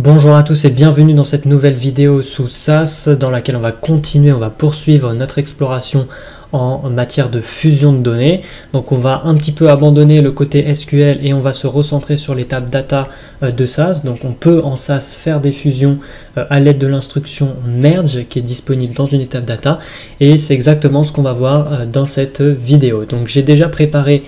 Bonjour à tous et bienvenue dans cette nouvelle vidéo sous SAS dans laquelle on va poursuivre notre exploration en matière de fusion de données. Donc on va un petit peu abandonner le côté SQL et on va se recentrer sur l'étape data de SAS. Donc on peut en SAS faire des fusions à l'aide de l'instruction merge qui est disponible dans une étape data et c'est exactement ce qu'on va voir dans cette vidéo. Donc j'ai déjà préparé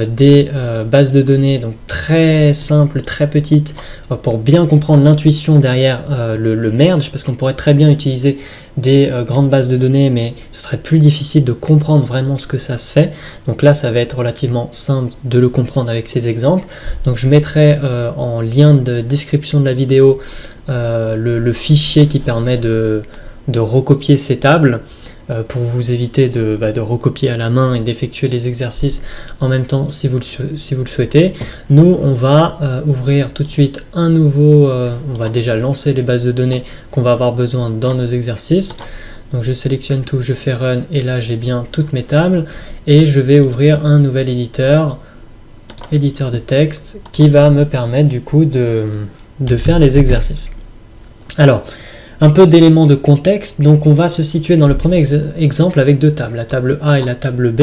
des bases de données donc très simples, très petites pour bien comprendre l'intuition derrière le merge, parce qu'on pourrait très bien utiliser des grandes bases de données mais ce serait plus difficile de comprendre vraiment ce que ça se fait. Donc là ça va être relativement simple de le comprendre avec ces exemples. Donc je mettrai en lien de description de la vidéo le fichier qui permet de recopier ces tables pour vous éviter de recopier à la main et d'effectuer les exercices en même temps si vous le souhaitez. Nous, on va ouvrir tout de suite un nouveau, on va déjà lancer les bases de données qu'on va avoir besoin dans nos exercices. Donc je sélectionne tout, je fais Run et là j'ai bien toutes mes tables et je vais ouvrir un nouvel éditeur de texte qui va me permettre du coup de faire les exercices. Alors, un peu d'éléments de contexte, donc on va se situer dans le premier exemple avec deux tables, la table A et la table B,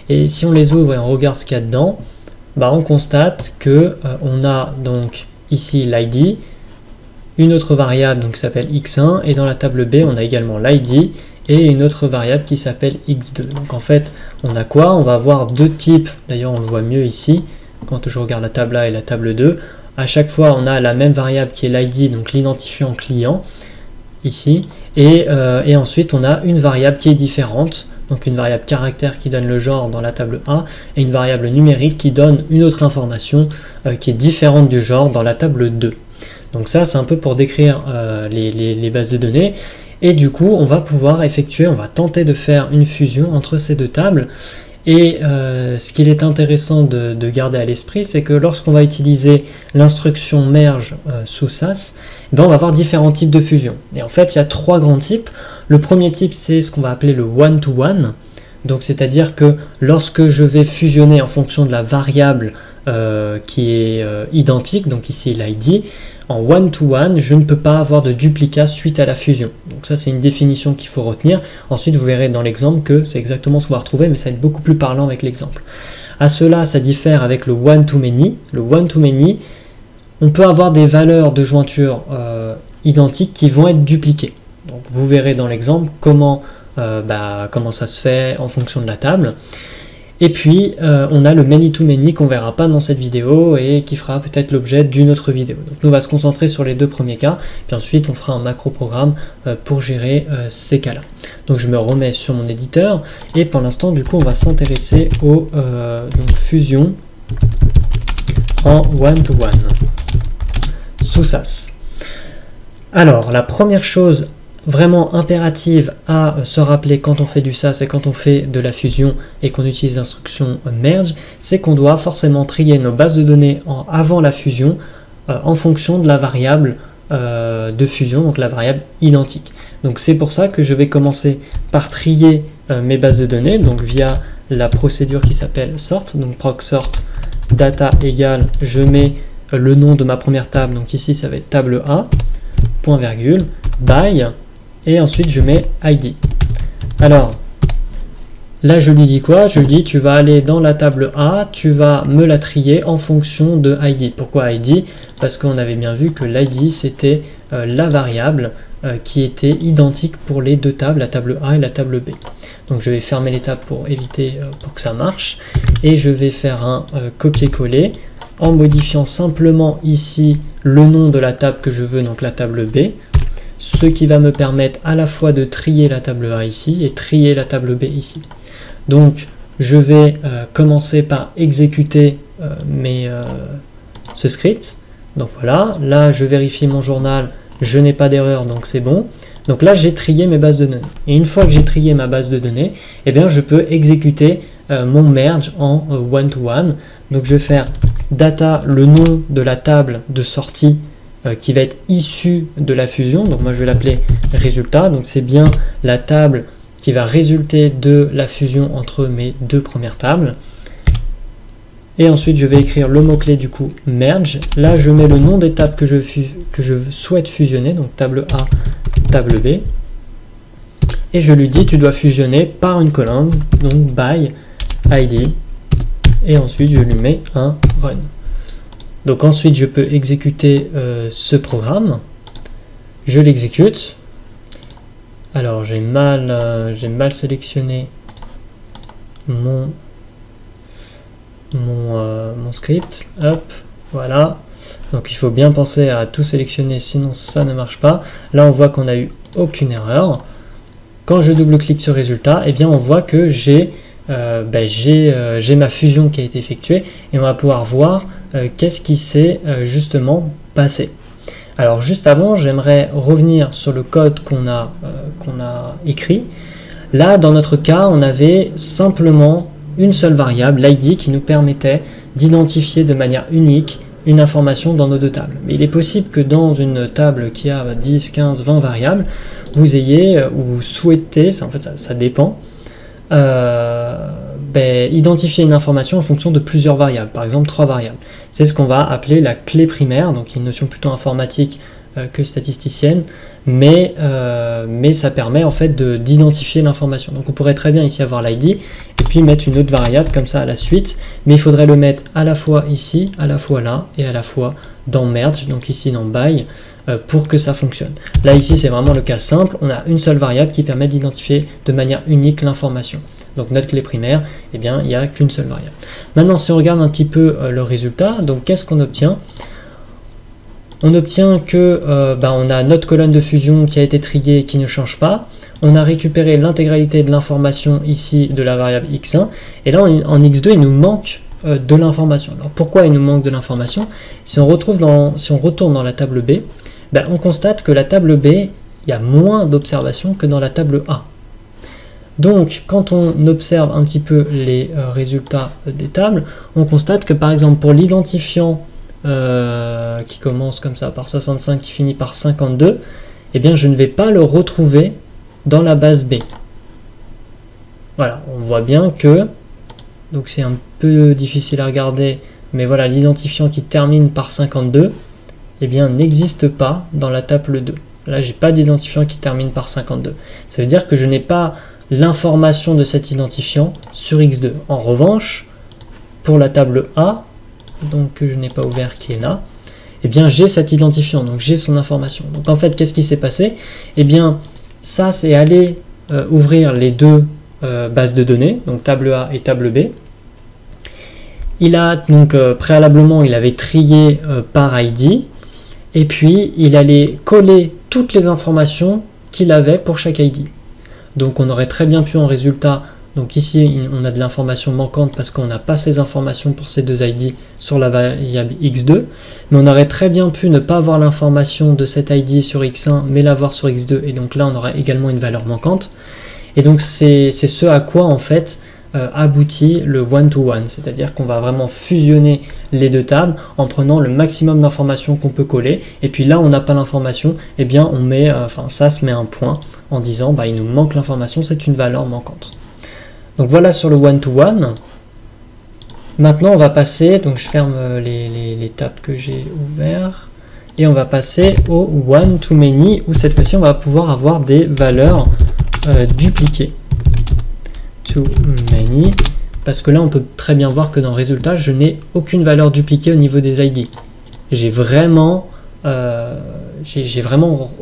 et si on les ouvre et on regarde ce qu'il y a dedans, on constate que on a donc ici l'ID, une autre variable donc, qui s'appelle x1, et dans la table B on a également l'ID et une autre variable qui s'appelle x2. Donc en fait on a quoi? On va avoir deux types, d'ailleurs on le voit mieux ici, quand je regarde la table A et la table 2, à chaque fois on a la même variable qui est l'ID, donc l'identifiant client, ici, et ensuite on a une variable qui est différente, donc une variable caractère qui donne le genre dans la table A et une variable numérique qui donne une autre information qui est différente du genre dans la table 2. Donc ça c'est un peu pour décrire les bases de données, et du coup on va pouvoir on va tenter de faire une fusion entre ces deux tables. Et ce qu'il est intéressant de garder à l'esprit, c'est que lorsqu'on va utiliser l'instruction merge sous SAS, on va avoir différents types de fusion. Et en fait, il y a trois grands types. Le premier type, c'est ce qu'on va appeler le one-to-one. Donc, c'est-à-dire que lorsque je vais fusionner en fonction de la variable qui est identique, donc ici l'ID, en one-to-one, je ne peux pas avoir de duplicat suite à la fusion. Donc ça, c'est une définition qu'il faut retenir. Ensuite, vous verrez dans l'exemple que c'est exactement ce qu'on va retrouver, mais ça va être beaucoup plus parlant avec l'exemple. À cela, ça diffère avec le one-to-many. Le one-to-many, on peut avoir des valeurs de jointure identiques qui vont être dupliquées. Donc vous verrez dans l'exemple comment ça se fait en fonction de la table. Et puis, on a le many-to-many qu'on ne verra pas dans cette vidéo et qui fera peut-être l'objet d'une autre vidéo. Donc, nous, on va se concentrer sur les deux premiers cas, puis ensuite, on fera un macro-programme pour gérer ces cas-là. Donc, je me remets sur mon éditeur et pour l'instant, du coup, on va s'intéresser aux fusions en one-to-one sous SAS. Alors, la première chose vraiment impérative à se rappeler quand on fait du SAS et quand on fait de la fusion et qu'on utilise l'instruction merge, c'est qu'on doit forcément trier nos bases de données avant la fusion en fonction de la variable de fusion, donc la variable identique. Donc c'est pour ça que je vais commencer par trier mes bases de données, donc via la procédure qui s'appelle sort, donc proc sort data égale, je mets le nom de ma première table, donc ici ça va être table A, point virgule, by, et ensuite je mets ID. Alors là je lui dis quoi? Je lui dis tu vas aller dans la table A, tu vas me la trier en fonction de ID. Pourquoi ID? Parce qu'on avait bien vu que l'ID c'était la variable qui était identique pour les deux tables, la table A et la table B. Donc je vais fermer les tables pour éviter pour que ça marche, et je vais faire un copier-coller en modifiant simplement ici le nom de la table que je veux, donc la table B, ce qui va me permettre à la fois de trier la table A ici et trier la table B ici. Donc je vais commencer par exécuter ce script. Donc voilà, là je vérifie mon journal, je n'ai pas d'erreur, donc c'est bon. Donc là j'ai trié mes bases de données. Et une fois que j'ai trié ma base de données, je peux exécuter mon merge en one-to-one. Donc je vais faire data, le nom de la table de sortie qui va être issue de la fusion. Donc moi je vais l'appeler résultat. Donc c'est bien la table qui va résulter de la fusion entre mes deux premières tables. Et ensuite, je vais écrire le mot-clé du coup merge. Là, je mets le nom des tables que je souhaite fusionner, donc table A, table B. Et je lui dis, tu dois fusionner par une colonne, donc by ID. Et ensuite, je lui mets un run. Donc ensuite, je peux exécuter ce programme. Je l'exécute. Alors, j'ai mal sélectionné mon script. Hop, voilà. Donc, il faut bien penser à tout sélectionner, sinon ça ne marche pas. Là, on voit qu'on n'a eu aucune erreur. Quand je double-clique sur résultat, eh bien, on voit que j'ai ma fusion qui a été effectuée et on va pouvoir voir qu'est-ce qui s'est justement passé. Alors juste avant, j'aimerais revenir sur le code qu'on a écrit. Là, dans notre cas, on avait simplement une seule variable, l'ID, qui nous permettait d'identifier de manière unique une information dans nos deux tables. Mais il est possible que dans une table qui a 10, 15, 20 variables, vous ayez, ou vous souhaitez, en fait ça dépend, identifier une information en fonction de plusieurs variables, par exemple 3 variables. C'est ce qu'on va appeler la clé primaire, donc une notion plutôt informatique que statisticienne, mais ça permet en fait d'identifier l'information. Donc on pourrait très bien ici avoir l'ID, et puis mettre une autre variable comme ça à la suite, mais il faudrait le mettre à la fois ici, à la fois là, et à la fois dans merge, donc ici dans by, pour que ça fonctionne. Là ici c'est vraiment le cas simple, on a une seule variable qui permet d'identifier de manière unique l'information. Donc notre clé primaire, eh bien, il n'y a qu'une seule variable. Maintenant, si on regarde un petit peu le résultat, donc qu'est-ce qu'on obtient? On obtient que on a notre colonne de fusion qui a été triée qui ne change pas. On a récupéré l'intégralité de l'information ici de la variable x1. Et là, en x2, il nous manque de l'information. Alors pourquoi il nous manque de l'information? Si on retourne dans la table B, on constate que la table B, il y a moins d'observations que dans la table A. Donc, quand on observe un petit peu les résultats des tables, on constate que par exemple pour l'identifiant qui commence comme ça par 65, qui finit par 52, eh bien je ne vais pas le retrouver dans la base B. Voilà, on voit bien que, donc c'est un peu difficile à regarder, mais voilà, l'identifiant qui termine par 52, eh bien n'existe pas dans la table 2. Là, j'ai pas d'identifiant qui termine par 52. Ça veut dire que je n'ai pas l'information de cet identifiant sur X2. En revanche, pour la table A, donc que je n'ai pas ouvert qui est là, eh bien j'ai cet identifiant, donc j'ai son information. Donc en fait, qu'est-ce qui s'est passé? Eh bien, ça c'est aller ouvrir les deux bases de données, donc table A et table B. Il a donc préalablement, il avait trié par ID, et puis il allait coller toutes les informations qu'il avait pour chaque ID. Donc on aurait très bien pu en résultat, donc ici on a de l'information manquante parce qu'on n'a pas ces informations pour ces deux ID sur la variable x2, mais on aurait très bien pu ne pas avoir l'information de cet ID sur x1 mais l'avoir sur x2, et donc là on aurait également une valeur manquante. Et donc c'est ce à quoi en fait aboutit le one-to-one, c'est-à-dire qu'on va vraiment fusionner les deux tables en prenant le maximum d'informations qu'on peut coller, et puis là on n'a pas l'information, et bien on met, ça se met un point en disant il nous manque l'information, c'est une valeur manquante. Donc voilà sur le one-to-one. Maintenant on va passer, donc je ferme les tabs que j'ai ouverts, et on va passer au one-to-many, où cette fois-ci on va pouvoir avoir des valeurs dupliquées. To many, parce que là on peut très bien voir que dans le résultat je n'ai aucune valeur dupliquée au niveau des ID. J'ai vraiment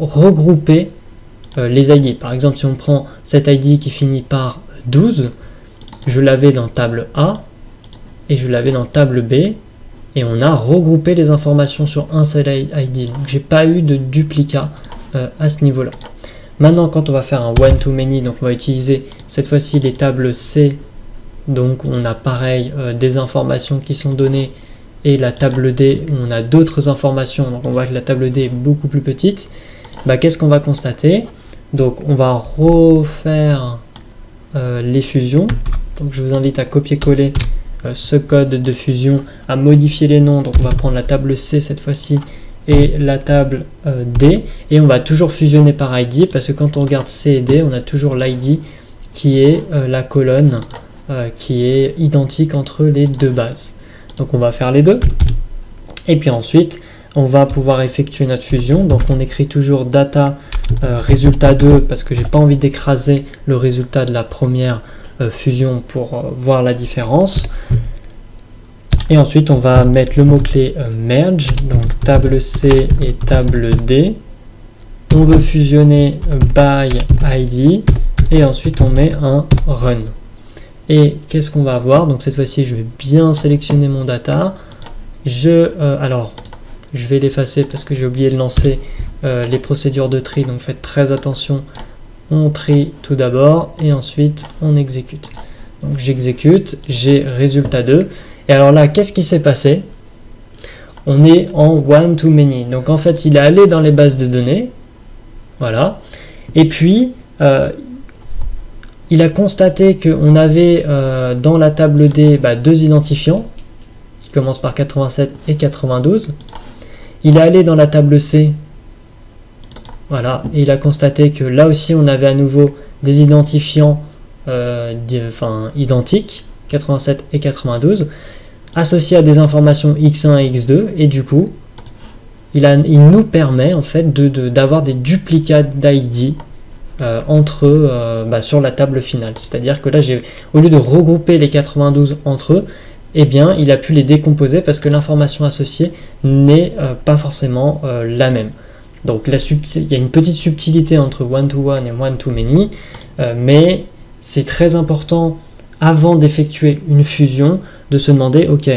regroupé les ID. Par exemple, si on prend cet ID qui finit par 12, je l'avais dans table A et je l'avais dans table B, et on a regroupé les informations sur un seul ID. Donc j'ai pas eu de duplicat à ce niveau là. Maintenant, quand on va faire un one-to-many, donc on va utiliser cette fois-ci les tables C, donc on a pareil des informations qui sont données, et la table D où on a d'autres informations, donc on voit que la table D est beaucoup plus petite. Qu'est-ce qu'on va constater? Donc on va refaire les fusions, donc je vous invite à copier-coller ce code de fusion, à modifier les noms, donc on va prendre la table C cette fois-ci, et la table D, et on va toujours fusionner par ID, parce que quand on regarde C et D, on a toujours l'ID qui est la colonne qui est identique entre les deux bases. Donc on va faire les deux. Et puis ensuite, on va pouvoir effectuer notre fusion. Donc on écrit toujours data résultat 2 parce que j'ai pas envie d'écraser le résultat de la première fusion pour voir la différence. Et ensuite, on va mettre le mot-clé merge, donc table C et table D. On veut fusionner by ID et ensuite on met un run. Et qu'est-ce qu'on va avoir? Donc cette fois-ci, je vais bien sélectionner mon data. Alors, je vais l'effacer parce que j'ai oublié de lancer les procédures de tri, donc faites très attention. On trie tout d'abord et ensuite on exécute. Donc j'exécute, j'ai résultat 2. Et alors là, qu'est-ce qui s'est passé? On est en one-to-many. Donc en fait, il est allé dans les bases de données. Voilà. Et puis, il a constaté qu'on avait dans la table D deux identifiants qui commencent par 87 et 92. Il est allé dans la table C. Voilà. Et il a constaté que là aussi, on avait à nouveau des identifiants identiques, 87 et 92. Associé à des informations X1 et X2, et du coup, il nous permet en fait d'avoir des duplicats d'ID entre eux sur la table finale. C'est-à-dire que là, au lieu de regrouper les 92 entre eux, eh bien, il a pu les décomposer parce que l'information associée n'est pas forcément la même. Donc, il y a une petite subtilité entre one-to-one et one-to-many, mais c'est très important avant d'effectuer une fusion de se demander, ok,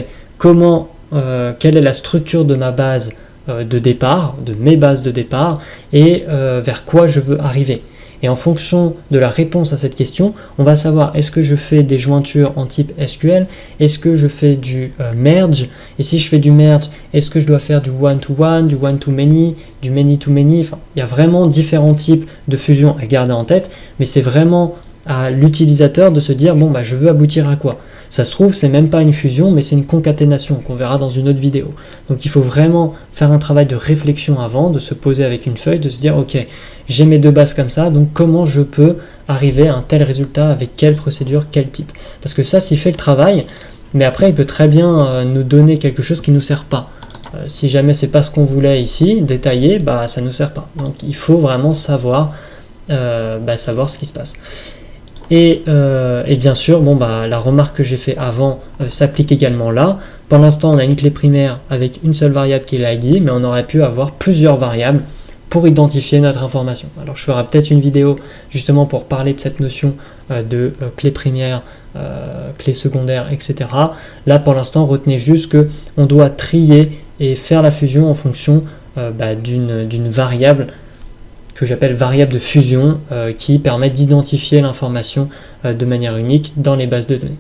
quelle est la structure de ma base de départ, de mes bases de départ, et vers quoi je veux arriver. Et en fonction de la réponse à cette question, on va savoir est-ce que je fais des jointures en type SQL, est-ce que je fais du merge, et si je fais du merge, est-ce que je dois faire du one-to-one, du one-to-many, du many-to-many, enfin, il y a vraiment différents types de fusion à garder en tête, mais c'est vraiment à l'utilisateur de se dire, bon, je veux aboutir à quoi? Ça se trouve, c'est même pas une fusion, mais c'est une concaténation qu'on verra dans une autre vidéo. Donc il faut vraiment faire un travail de réflexion avant, de se poser avec une feuille, de se dire, ok, j'ai mes deux bases comme ça, donc comment je peux arriver à un tel résultat, avec quelle procédure, quel type? Parce que ça, s'il fait le travail, mais après, il peut très bien nous donner quelque chose qui ne nous sert pas. Si jamais c'est pas ce qu'on voulait ici, détaillé, ça ne nous sert pas. Donc il faut vraiment savoir ce qui se passe. Et bien sûr, la remarque que j'ai fait avant s'applique également là. Pour l'instant, on a une clé primaire avec une seule variable qui est l'ID, mais on aurait pu avoir plusieurs variables pour identifier notre information. Alors, je ferai peut-être une vidéo justement pour parler de cette notion de clé primaire, clé secondaire, etc. Là, pour l'instant, retenez juste qu'on doit trier et faire la fusion en fonction d'une variable que j'appelle variable de fusion qui permet d'identifier l'information de manière unique dans les bases de données.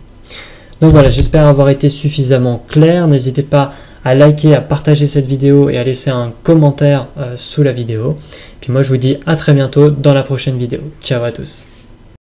Donc voilà, j'espère avoir été suffisamment clair. N'hésitez pas à liker, à partager cette vidéo et à laisser un commentaire sous la vidéo. Puis moi je vous dis à très bientôt dans la prochaine vidéo. Ciao à tous.